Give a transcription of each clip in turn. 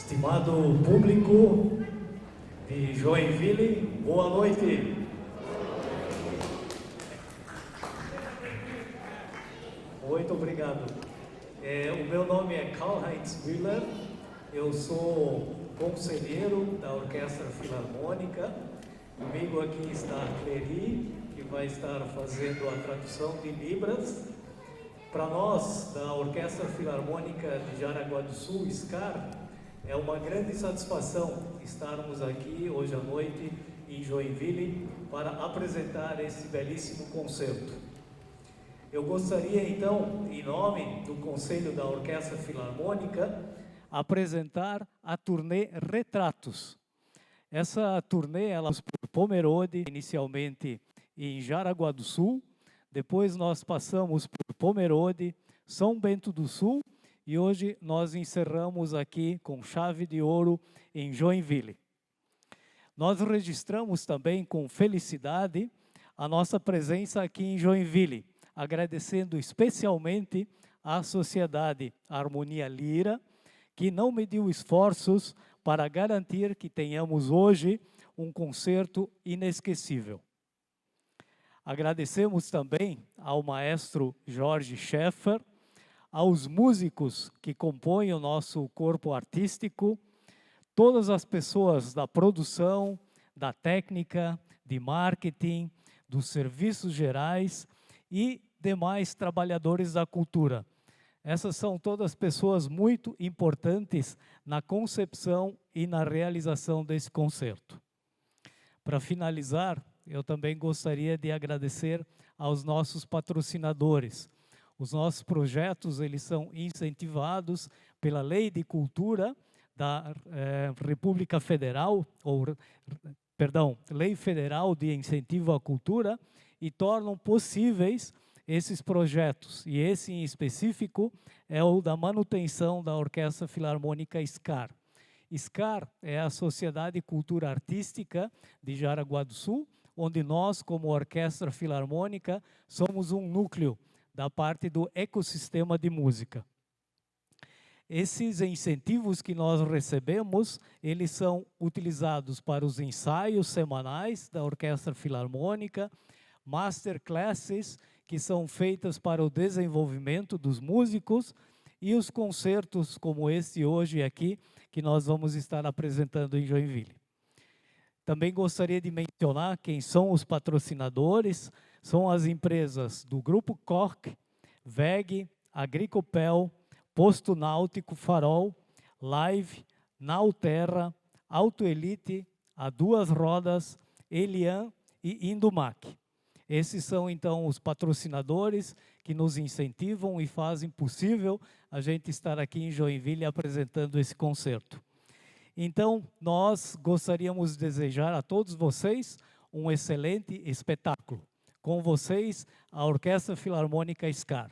Estimado público de Joinville, boa noite. Muito obrigado. O meu nome é Karl-Heinz Müller, eu sou conselheiro da Orquestra Filarmônica. Comigo aqui está a Cleri, que vai estar fazendo a tradução de Libras. Para nós, da Orquestra Filarmônica de Jaraguá do Sul, SCAR, é uma grande satisfação estarmos aqui hoje à noite em Joinville para apresentar esse belíssimo concerto. Eu gostaria então, em nome do Conselho da Orquestra Filarmônica, apresentar a turnê Retratos. Essa turnê ela por Pomerode, inicialmente em Jaraguá do Sul, depois nós passamos por Pomerode, São Bento do Sul, e hoje nós encerramos aqui com chave de ouro em Joinville. Nós registramos também com felicidade a nossa presença aqui em Joinville, agradecendo especialmente à Sociedade Harmonia Lira, que não mediu esforços para garantir que tenhamos hoje um concerto inesquecível. Agradecemos também ao maestro Jorge Scheffer, aos músicos que compõem o nosso corpo artístico, todas as pessoas da produção, da técnica, de marketing, dos serviços gerais e demais trabalhadores da cultura. Essas são todas pessoas muito importantes na concepção e na realização desse concerto. Para finalizar, eu também gostaria de agradecer aos nossos patrocinadores. Os nossos projetos, eles são incentivados pela Lei de Cultura da República Federal, Lei Federal de Incentivo à Cultura, e tornam possíveis esses projetos. E esse em específico é o da manutenção da Orquestra Filarmônica SCAR. SCAR é a Sociedade Cultura Artística de Jaraguá do Sul, onde nós, como Orquestra Filarmônica, somos um núcleo da parte do ecossistema de música. Esses incentivos que nós recebemos, eles são utilizados para os ensaios semanais da Orquestra Filarmônica, masterclasses, que são feitas para o desenvolvimento dos músicos, e os concertos como este hoje aqui, que nós vamos estar apresentando em Joinville. Também gostaria de mencionar quem são os patrocinadores, são as empresas do Grupo Koch, WEG, Agricopel, Posto Náutico Farol, Live, Nauterra, Autoelite, A Duas Rodas, Elian e Indumac. Esses são, então, os patrocinadores que nos incentivam e fazem possível a gente estar aqui em Joinville apresentando esse concerto. Então, nós gostaríamos de desejar a todos vocês um excelente espetáculo. Com vocês, a Orquestra Filarmônica SCAR.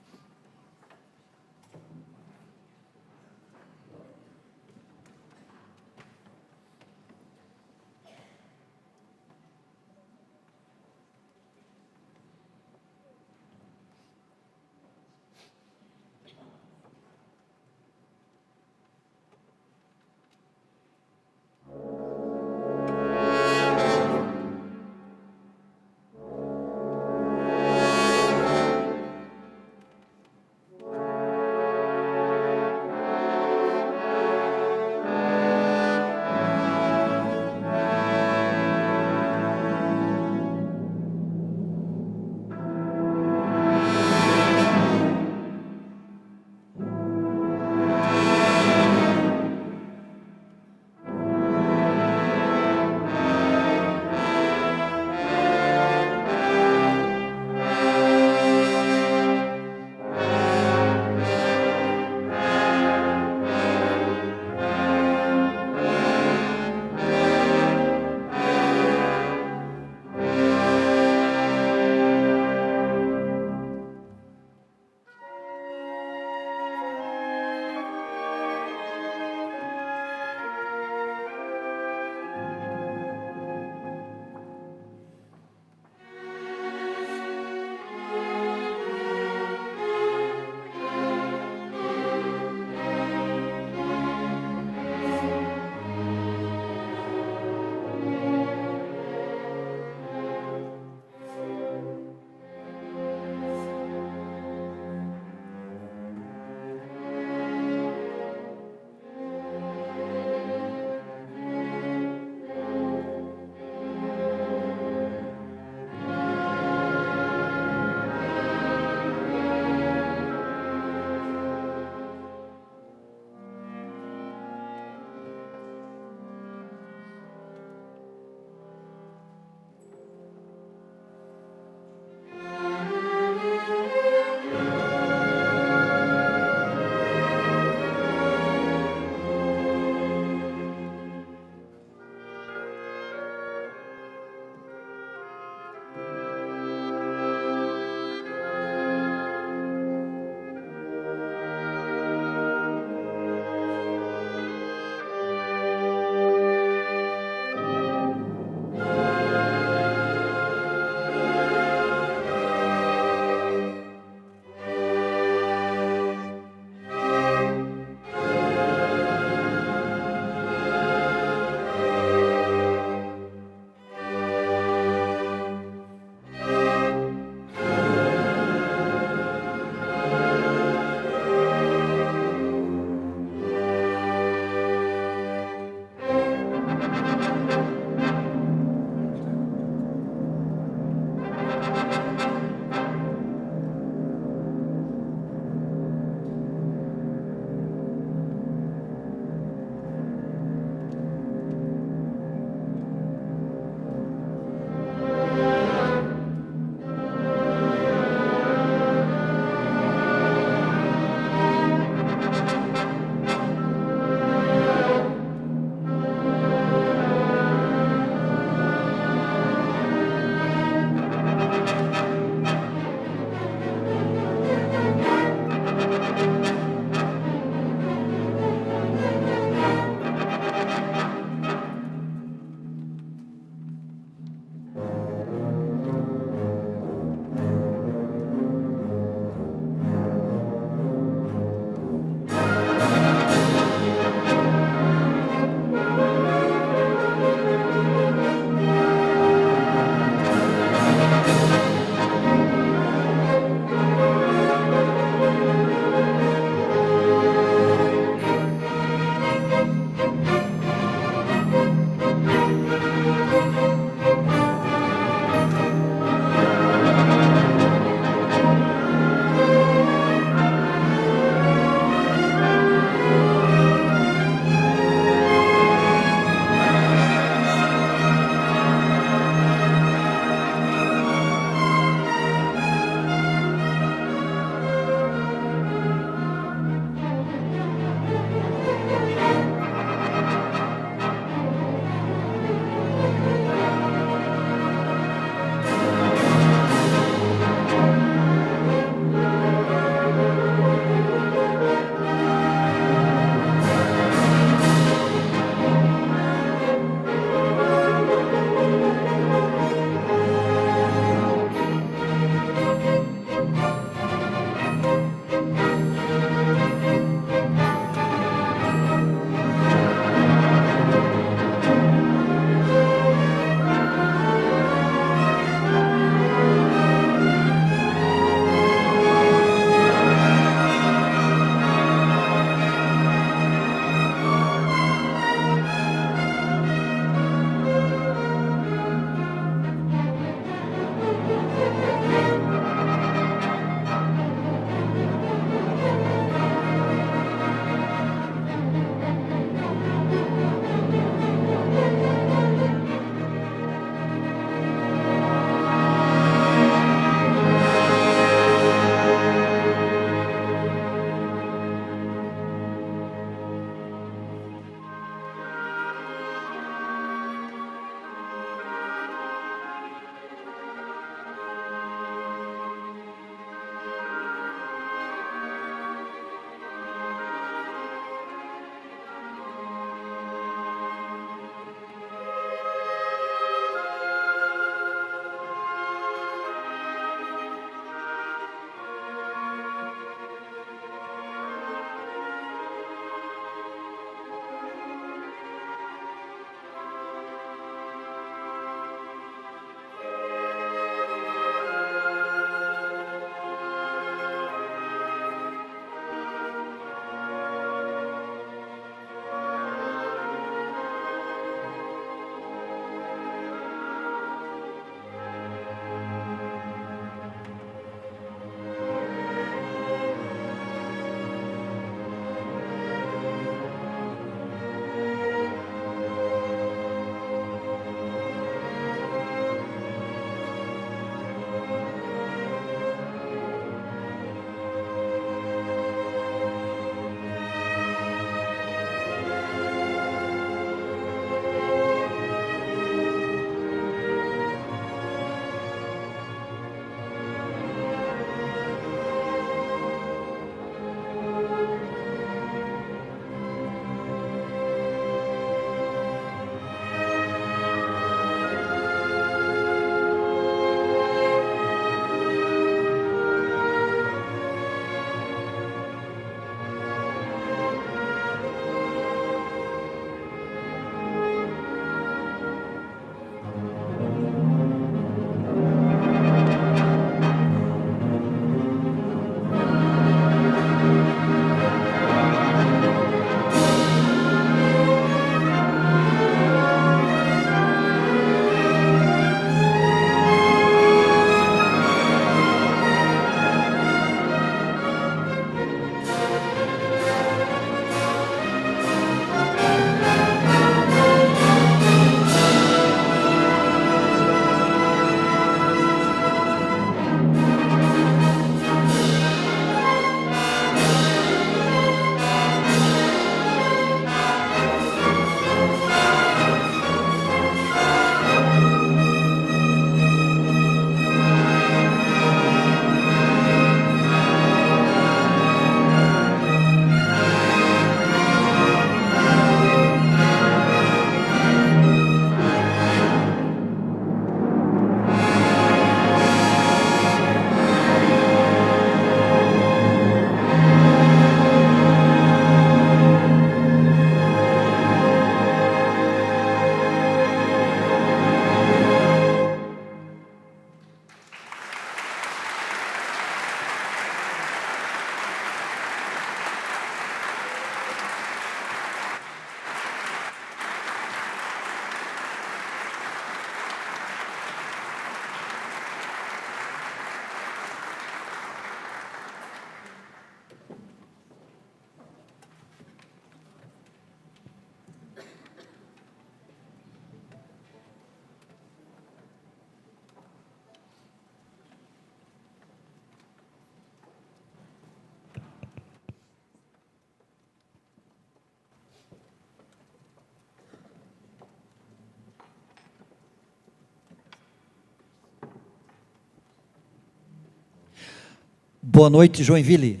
Boa noite, Joinville.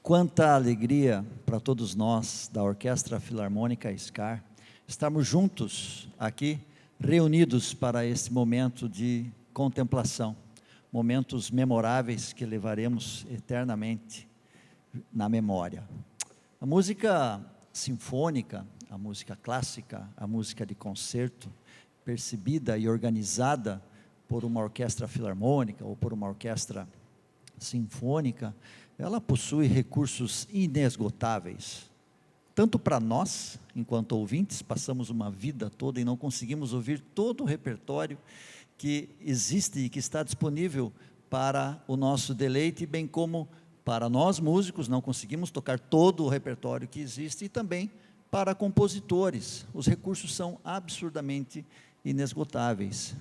Quanta alegria para todos nós da Orquestra Filarmônica SCAR estarmos juntos aqui, reunidos para esse momento de contemplação, momentos memoráveis que levaremos eternamente na memória. A música sinfônica, a música clássica, a música de concerto, percebida e organizada por uma orquestra filarmônica ou por uma orquestra sinfônica, ela possui recursos inesgotáveis. Tanto para nós, enquanto ouvintes, passamos uma vida toda e não conseguimos ouvir todo o repertório que existe e que está disponível para o nosso deleite, bem como para nós músicos, não conseguimos tocar todo o repertório que existe, e também para compositores. Os recursos são absurdamente inesgotáveis.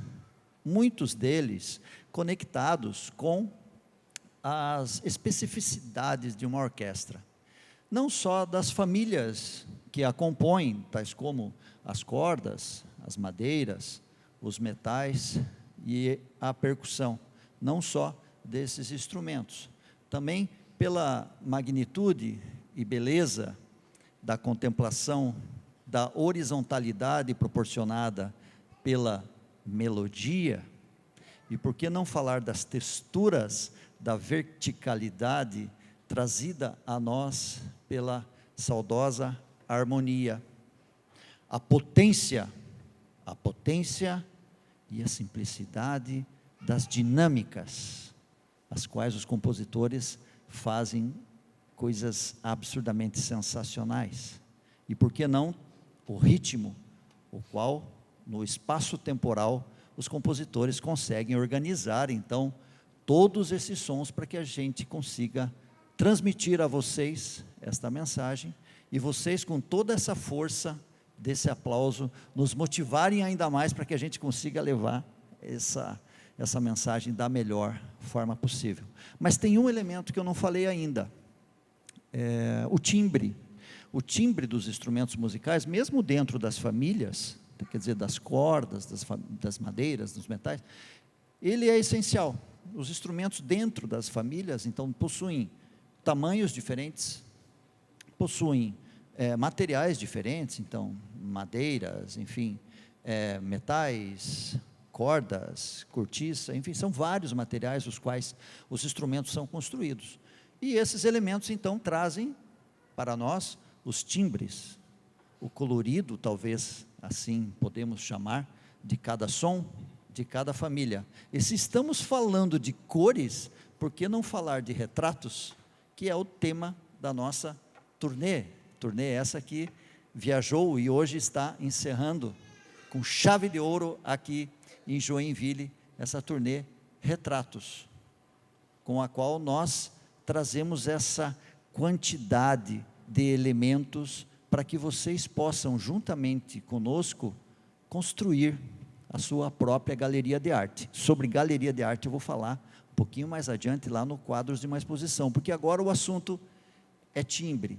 Muitos deles conectados com as especificidades de uma orquestra, não só das famílias que a compõem, tais como as cordas, as madeiras, os metais e a percussão, não só desses instrumentos, também pela magnitude e beleza da contemplação, da horizontalidade proporcionada pela melodia, e por que não falar das texturas, da verticalidade trazida a nós pela saudosa harmonia, a potência e a simplicidade das dinâmicas, as quais os compositores fazem coisas absurdamente sensacionais, e por que não o ritmo, o qual no espaço temporal os compositores conseguem organizar então todos esses sons para que a gente consiga transmitir a vocês esta mensagem, e vocês, com toda essa força desse aplauso, nos motivarem ainda mais para que a gente consiga levar essa mensagem da melhor forma possível. Mas tem um elemento que eu não falei ainda, o timbre. O timbre dos instrumentos musicais, mesmo dentro das famílias, quer dizer, das cordas, das madeiras, dos metais, ele é essencial. Os instrumentos dentro das famílias, então, possuem tamanhos diferentes, possuem materiais diferentes, então, madeiras, enfim, metais, cordas, cortiça, enfim, são vários materiais os quais os instrumentos são construídos. E esses elementos, então, trazem para nós os timbres, o colorido, talvez assim podemos chamar, de cada som, de cada família. E se estamos falando de cores, por que não falar de retratos, que é o tema da nossa turnê? Turnê essa que viajou e hoje está encerrando com chave de ouro aqui em Joinville, essa turnê Retratos, com a qual nós trazemos essa quantidade de elementos para que vocês possam, juntamente conosco, construir a sua própria galeria de arte. Sobre galeria de arte eu vou falar um pouquinho mais adiante, lá no Quadros de uma Exposição, porque agora o assunto é timbre.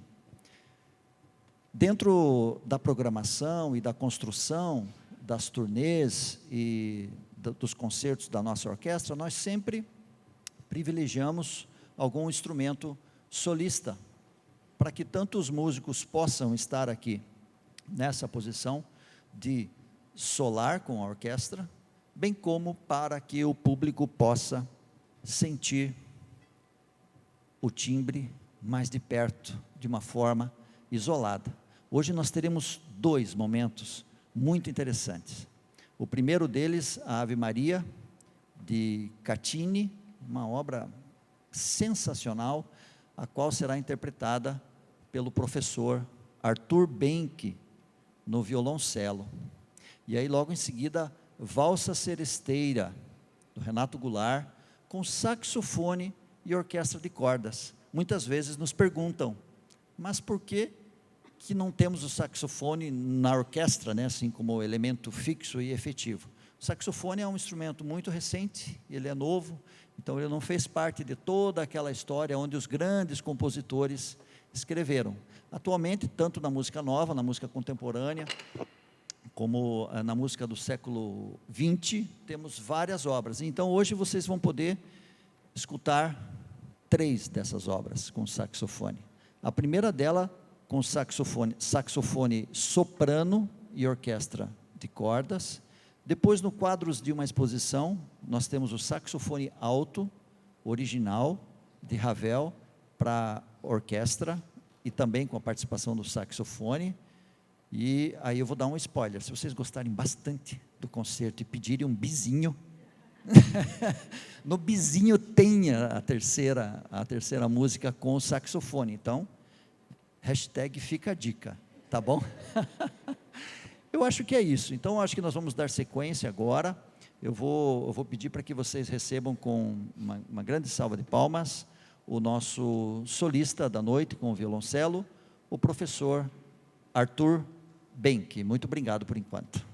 Dentro da programação e da construção das turnês e dos concertos da nossa orquestra, nós sempre privilegiamos algum instrumento solista, para que tanto os músicos possam estar aqui nessa posição de solar com a orquestra, bem como para que o público possa sentir o timbre mais de perto, de uma forma isolada. Hoje nós teremos dois momentos muito interessantes. O primeiro deles, a Ave Maria, de Caccini, uma obra sensacional, a qual será interpretada pelo professor Arthur Benck, no violoncelo. E aí logo em seguida, Valsa Seresteira, do Renato Goulart, com saxofone e orquestra de cordas. Muitas vezes nos perguntam, mas por que não temos o saxofone na orquestra, né, assim como elemento fixo e efetivo? O saxofone é um instrumento muito recente, ele é novo, então ele não fez parte de toda aquela história onde os grandes compositores escreveram. Atualmente, tanto na música nova, na música contemporânea, como na música do século XX, temos várias obras. Então hoje vocês vão poder escutar 3 dessas obras com saxofone. A primeira dela com saxofone soprano e orquestra de cordas. Depois, no quadros de uma exposição, nós temos o saxofone alto, original, de Ravel, para orquestra, e também com a participação do saxofone. E aí eu vou dar um spoiler: se vocês gostarem bastante do concerto e pedirem um bizinho, no bizinho tem a terceira música com o saxofone. Então, hashtag fica a dica, tá bom? Eu acho que é isso. Então, eu acho que nós vamos dar sequência agora. Eu vou pedir para que vocês recebam com uma grande salva de palmas o nosso solista da noite com o violoncelo, o professor Arthur Benck. Muito obrigado por enquanto.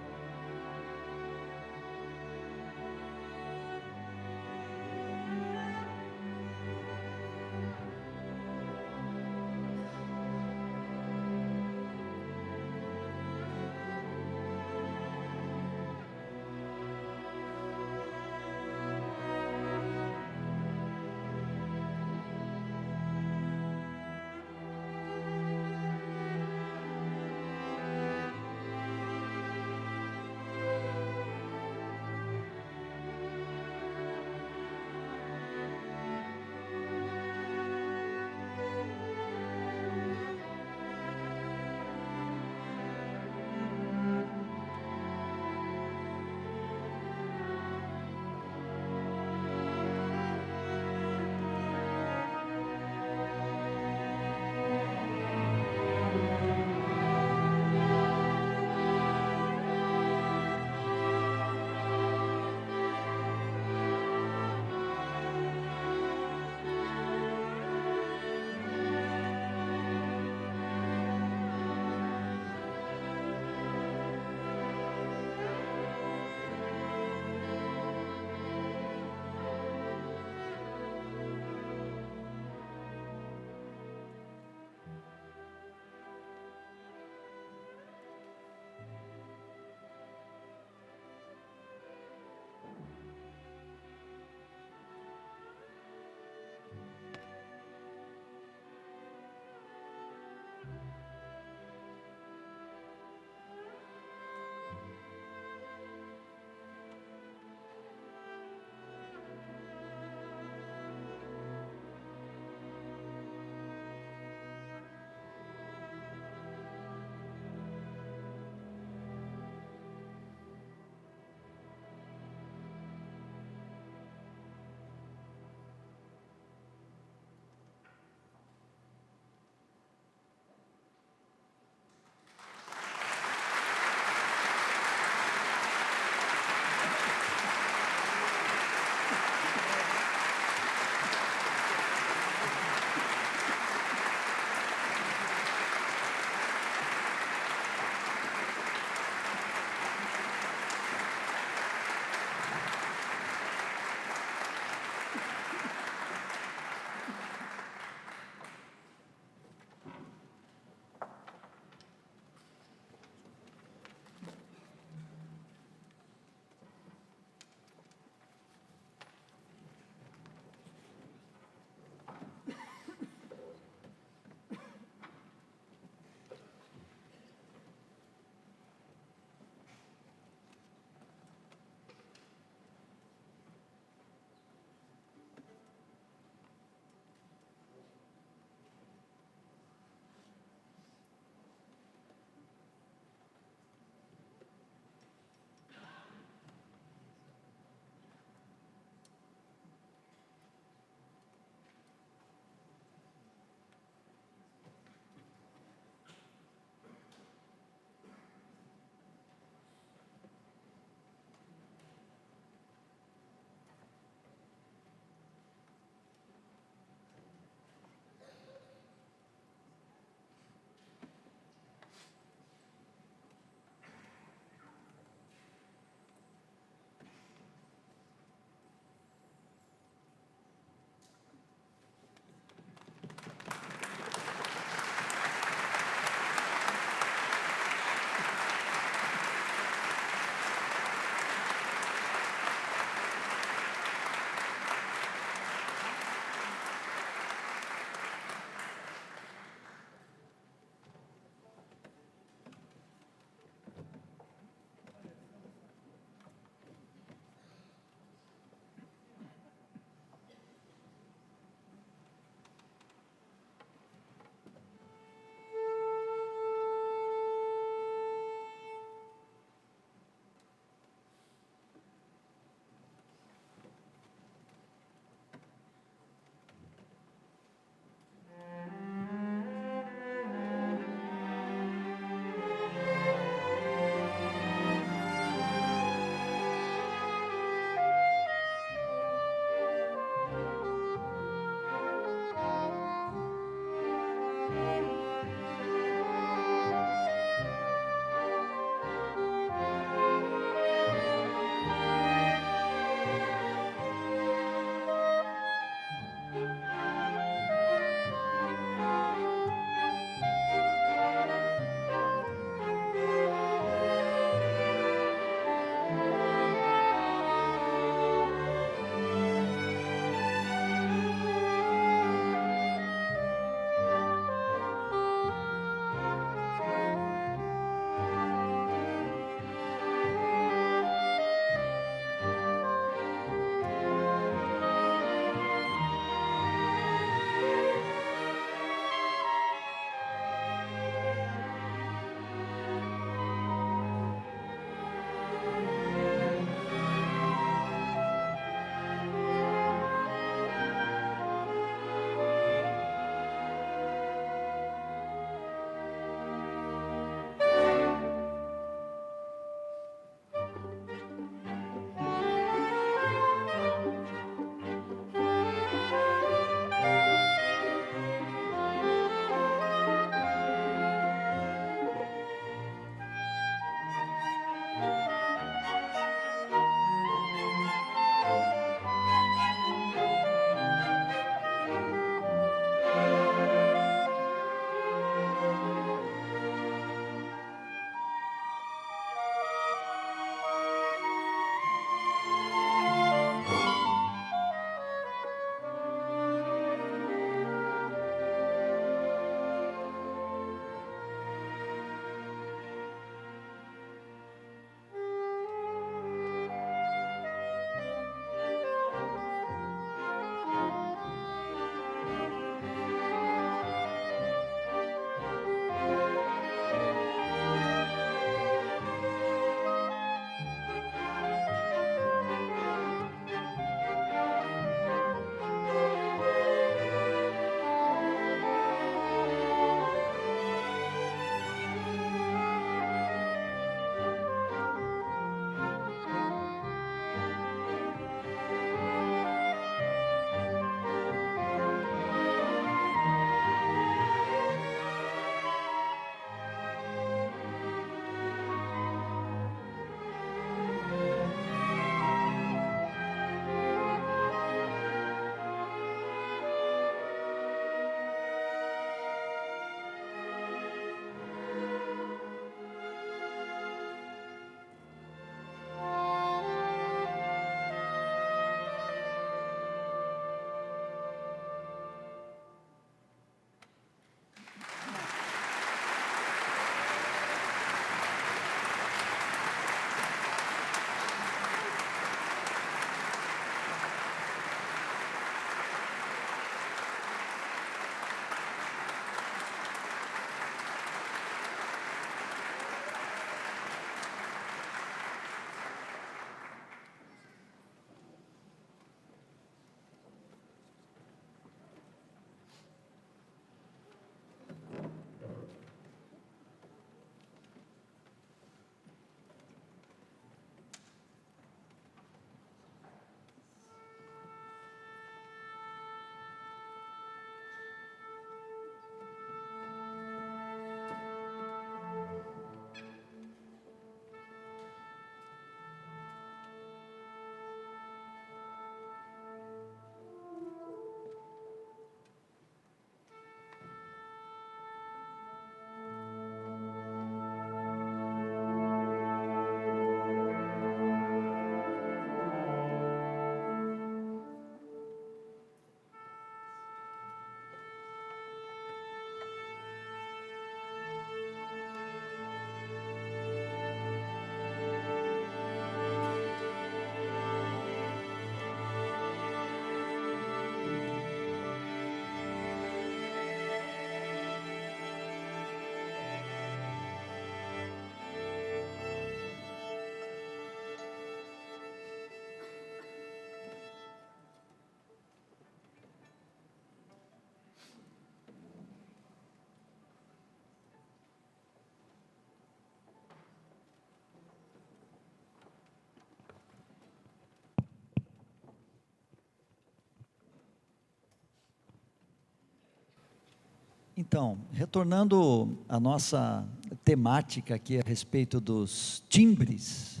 Então, retornando à nossa temática aqui a respeito dos timbres,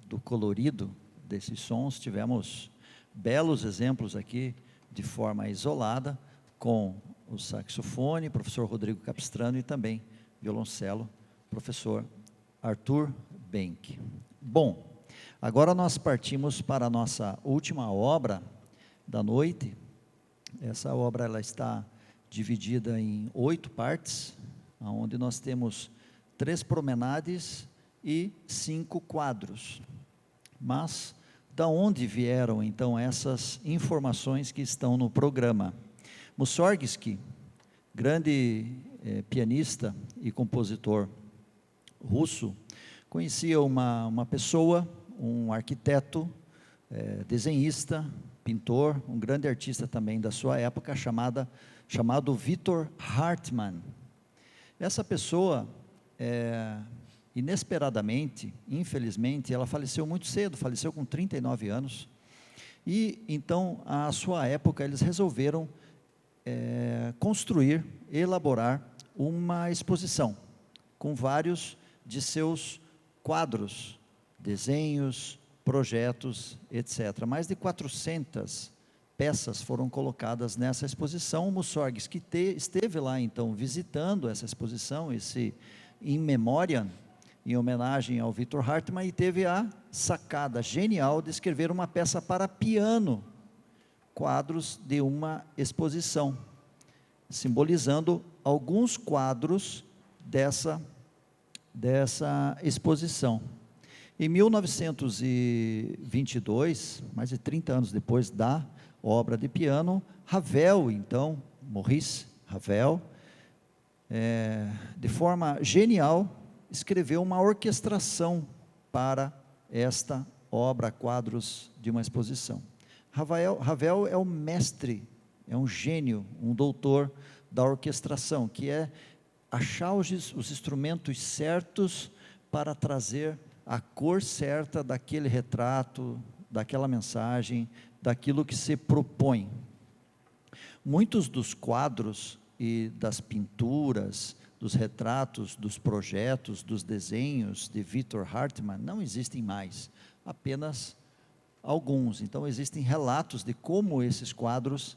do colorido desses sons, tivemos belos exemplos aqui de forma isolada, com o saxofone, professor Rodrigo Capistrano, e também violoncelo, professor Arthur Benck. Bom, agora nós partimos para a nossa última obra da noite. Essa obra ela está dividida em 8 partes, onde nós temos 3 promenades e 5 quadros. Mas, da onde vieram então essas informações que estão no programa? Mussorgsky, grande pianista e compositor russo, conhecia uma pessoa, um arquiteto, desenhista, pintor, um grande artista também da sua época, chamado Victor Hartmann. Essa pessoa, inesperadamente, infelizmente, ela faleceu muito cedo, faleceu com 39 anos, e então, à sua época, eles resolveram construir, elaborar uma exposição, com vários de seus quadros, desenhos, projetos, etc. Mais de 400 peças foram colocadas nessa exposição. O Mussorgsky esteve lá, então, visitando essa exposição, esse In Memoriam, em homenagem ao Victor Hartmann, e teve a sacada genial de escrever uma peça para piano, quadros de uma exposição, simbolizando alguns quadros dessa exposição. Em 1922, mais de 30 anos depois da obra de piano, Ravel, então, Maurice Ravel, de forma genial, escreveu uma orquestração para esta obra, quadros de uma exposição. Ravel é o mestre, é um gênio, um doutor da orquestração, que é achar os instrumentos certos para trazer a cor certa daquele retrato, daquela mensagem, daquilo que se propõe. Muitos dos quadros e das pinturas, dos retratos, dos projetos, dos desenhos de Victor Hartmann não existem mais, apenas alguns. Então existem relatos de como esses quadros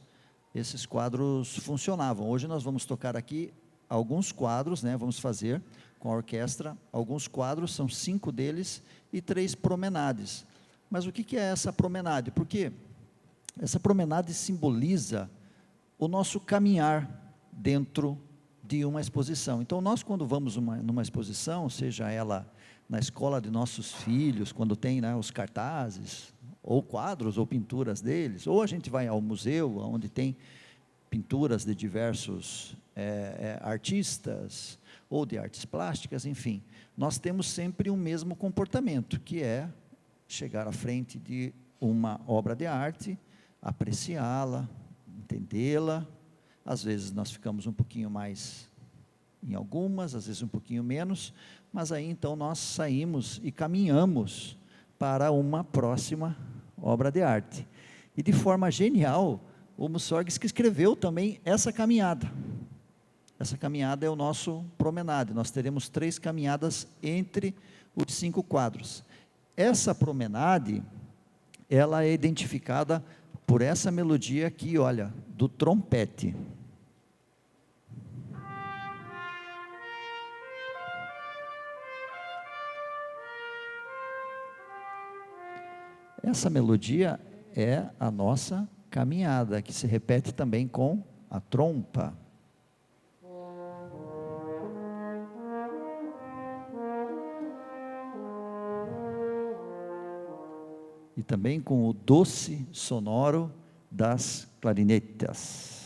funcionavam. Hoje nós vamos tocar aqui alguns quadros, vamos fazer com a orquestra alguns quadros, são 5 deles e 3 promenades. Mas o que é essa promenade? Porque essa promenade simboliza o nosso caminhar dentro de uma exposição. Então nós, quando vamos numa exposição, seja ela na escola de nossos filhos, quando tem os cartazes, ou quadros, ou pinturas deles, ou a gente vai ao museu, onde tem pinturas de diversos artistas, ou de artes plásticas, enfim, nós temos sempre o mesmo comportamento, que é chegar à frente de uma obra de arte, apreciá-la, entendê-la. Às vezes nós ficamos um pouquinho mais em algumas, às vezes um pouquinho menos, mas aí então nós saímos e caminhamos para uma próxima obra de arte. E de forma genial, o Mussorgsky escreveu também essa caminhada. Essa caminhada é o nosso promenade. Nós teremos 3 caminhadas entre os 5 quadros. Essa promenade, ela é identificada por essa melodia aqui, olha, do trompete. Essa melodia é a nossa caminhada, que se repete também com a trompa. E também com o doce sonoro das clarinetas.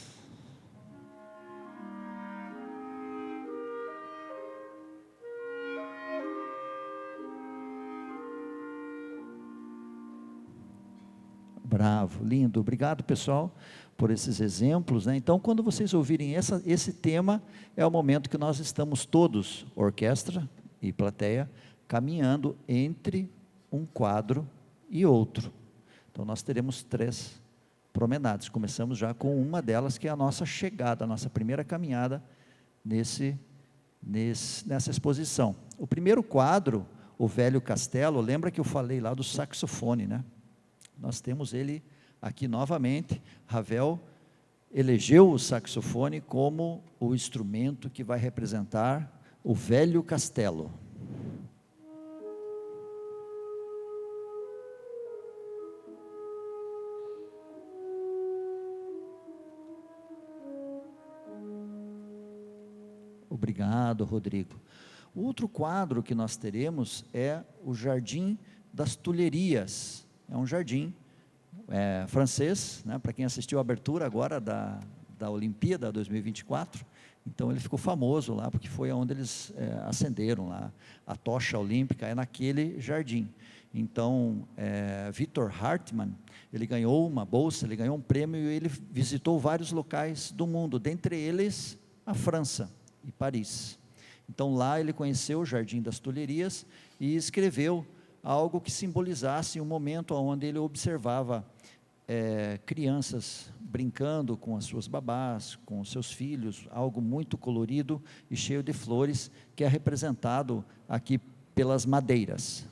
Bravo, lindo. Obrigado, pessoal, por esses exemplos. Então, quando vocês ouvirem esse tema, é o momento que nós estamos todos, orquestra e plateia, caminhando entre um quadro e outro. Então nós teremos 3 promenades. Começamos já com uma delas, que é a nossa chegada, a nossa primeira caminhada nessa exposição. O primeiro quadro, o Velho Castelo, lembra que eu falei lá do saxofone, né? Nós temos ele aqui novamente. Ravel elegeu o saxofone como o instrumento que vai representar o Velho Castelo. Obrigado, Rodrigo. O outro quadro que nós teremos é o Jardim das Tulherias. É um jardim francês, né, para quem assistiu a abertura agora da Olimpíada 2024. Então ele ficou famoso lá, porque foi onde eles acenderam lá a tocha olímpica, é naquele jardim. Então, Victor Hartmann, ele ganhou uma bolsa, ele ganhou um prêmio, e ele visitou vários locais do mundo, dentre eles a França e Paris. Então lá ele conheceu o Jardim das Tulherias e escreveu algo que simbolizasse um momento onde ele observava crianças brincando com as suas babás, com os seus filhos, algo muito colorido e cheio de flores, que é representado aqui pelas madeiras.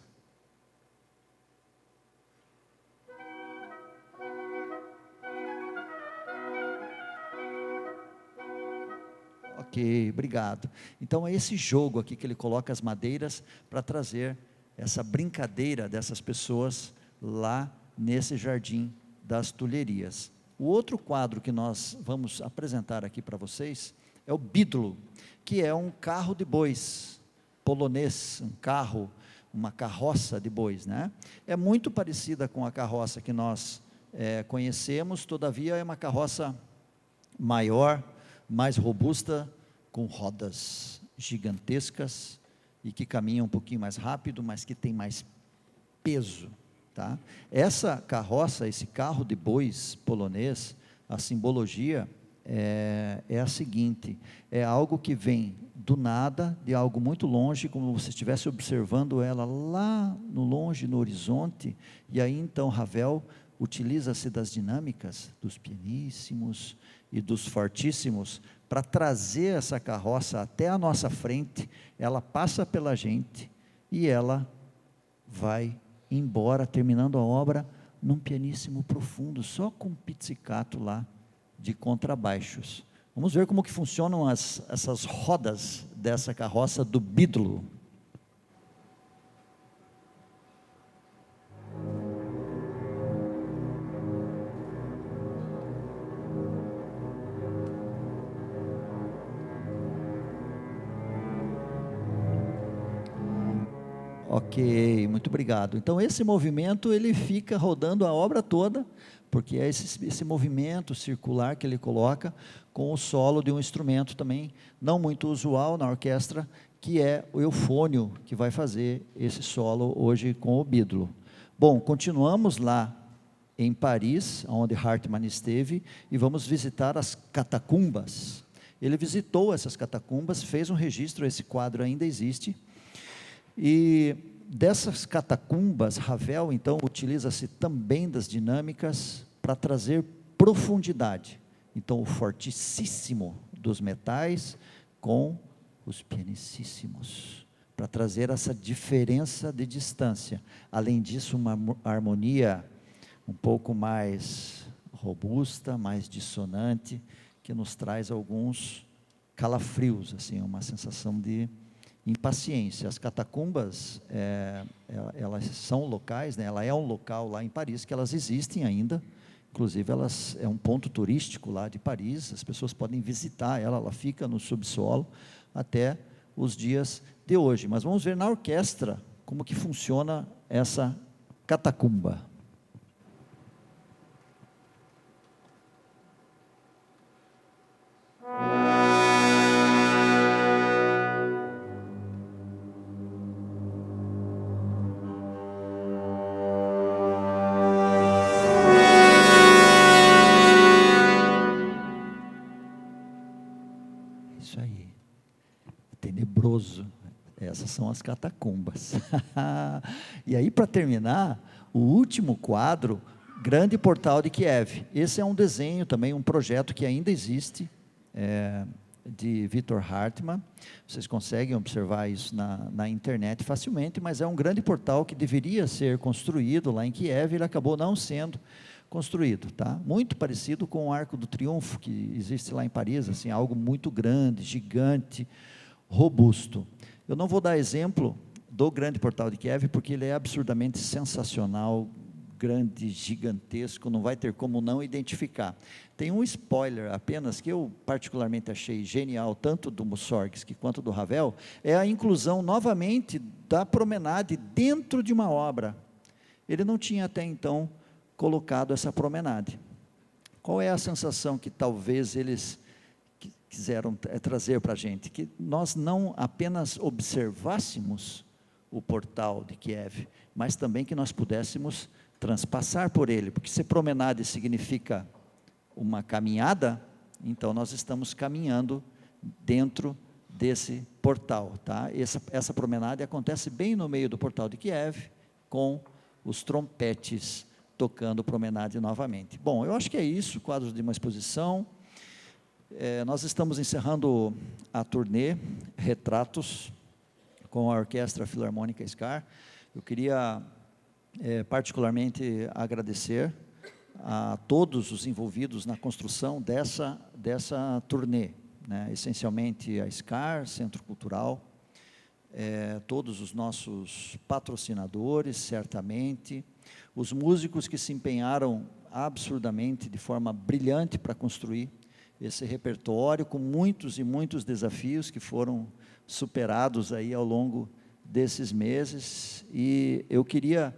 Ok, obrigado. Então é esse jogo aqui que ele coloca as madeiras para trazer essa brincadeira dessas pessoas lá nesse Jardim das Tulherias. O outro quadro que nós vamos apresentar aqui para vocês é o Bídolo, que é um carro de bois polonês, uma carroça de bois, né? É muito parecida com a carroça que nós conhecemos, todavia é uma carroça maior, mais robusta, com rodas gigantescas e que caminha um pouquinho mais rápido, mas que tem mais peso, tá? Essa carroça, esse carro de bois polonês, a simbologia é a seguinte: é algo que vem do nada, de algo muito longe, como se estivesse observando ela lá no longe, no horizonte, e aí então Ravel utiliza-se das dinâmicas, dos pianíssimos e dos fortíssimos, para trazer essa carroça até a nossa frente. Ela passa pela gente e ela vai embora, terminando a obra num pianíssimo profundo, só com um pizzicato lá de contrabaixos. Vamos ver como que funcionam essas rodas dessa carroça do Bídolo. Ok, muito obrigado. Então esse movimento ele fica rodando a obra toda, porque é esse movimento circular que ele coloca com o solo de um instrumento também não muito usual na orquestra, que é o eufônio, que vai fazer esse solo hoje com o Bídolo. Bom, continuamos lá em Paris, onde Hartmann esteve, e vamos visitar as catacumbas. Ele visitou essas catacumbas, fez um registro, esse quadro ainda existe. E dessas catacumbas, Ravel então utiliza-se também das dinâmicas para trazer profundidade. Então o fortíssimo dos metais com os pianicíssimos, para trazer essa diferença de distância. Além disso, uma harmonia um pouco mais robusta, mais dissonante, que nos traz alguns calafrios, assim, uma sensação de impaciência. As catacumbas, elas são locais, né? Ela é um local lá em Paris, que elas existem ainda, inclusive elas é um ponto turístico lá de Paris, as pessoas podem visitar ela fica no subsolo até os dias de hoje. Mas vamos ver na orquestra como que funciona essa catacumba. Isso aí, tenebroso. Essas são as catacumbas. E aí, para terminar, o último quadro, Grande Portal de Kiev. Esse é um desenho também, um projeto que ainda existe, de Victor Hartmann. Vocês conseguem observar isso na internet facilmente, mas é um grande portal que deveria ser construído lá em Kiev, ele acabou não sendo construído, tá? Muito parecido com o Arco do Triunfo, que existe lá em Paris, assim, algo muito grande, gigante, robusto. Eu não vou dar exemplo do grande portal de Kiev, porque ele é absurdamente sensacional, grande, gigantesco, não vai ter como não identificar. Tem um spoiler apenas, que eu particularmente achei genial, tanto do Mussorgsky quanto do Ravel, é a inclusão novamente da promenade dentro de uma obra. Ele não tinha até então colocado essa promenade. Qual é a sensação que talvez eles quiseram trazer para a gente? Que nós não apenas observássemos o portal de Kiev, mas também que nós pudéssemos transpassar por ele, porque se promenade significa uma caminhada, então nós estamos caminhando dentro desse portal, tá? Essa promenade acontece bem no meio do portal de Kiev, com os trompetes tocando promenade novamente. Bom, eu acho que é isso, quadros de uma exposição. Nós estamos encerrando a turnê Retratos com a Orquestra Filarmônica SCAR. Eu queria particularmente agradecer a todos os envolvidos na construção dessa turnê, né? Essencialmente a SCAR, Centro Cultural, todos os nossos patrocinadores, certamente, os músicos que se empenharam absurdamente, de forma brilhante, para construir esse repertório, com muitos e muitos desafios que foram superados aí ao longo desses meses. E eu queria,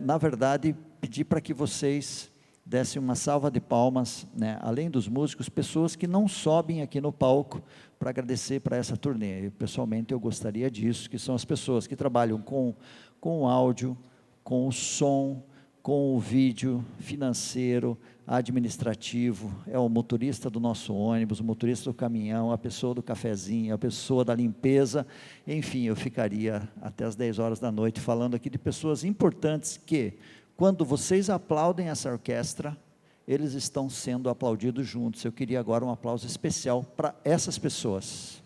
na verdade, pedir para que vocês dessem uma salva de palmas, né, além dos músicos, pessoas que não sobem aqui no palco para agradecer para essa turnê. Pessoalmente, eu gostaria disso, que são as pessoas que trabalham com o áudio, com o som, com o vídeo, financeiro, administrativo, é o motorista do nosso ônibus, o motorista do caminhão, a pessoa do cafezinho, a pessoa da limpeza, enfim, eu ficaria até as 10 horas da noite falando aqui de pessoas importantes que, quando vocês aplaudem essa orquestra, eles estão sendo aplaudidos juntos. Eu queria agora um aplauso especial para essas pessoas.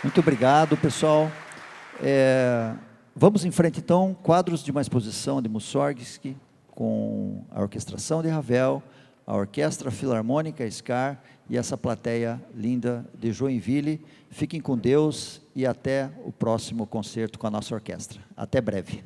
Muito obrigado, pessoal. Vamos em frente, então, quadros de uma exposição de Mussorgsky, com a orquestração de Ravel, a Orquestra Filarmônica SCAR e essa plateia linda de Joinville. Fiquem com Deus e até o próximo concerto com a nossa orquestra. Até breve.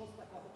mostrar a cota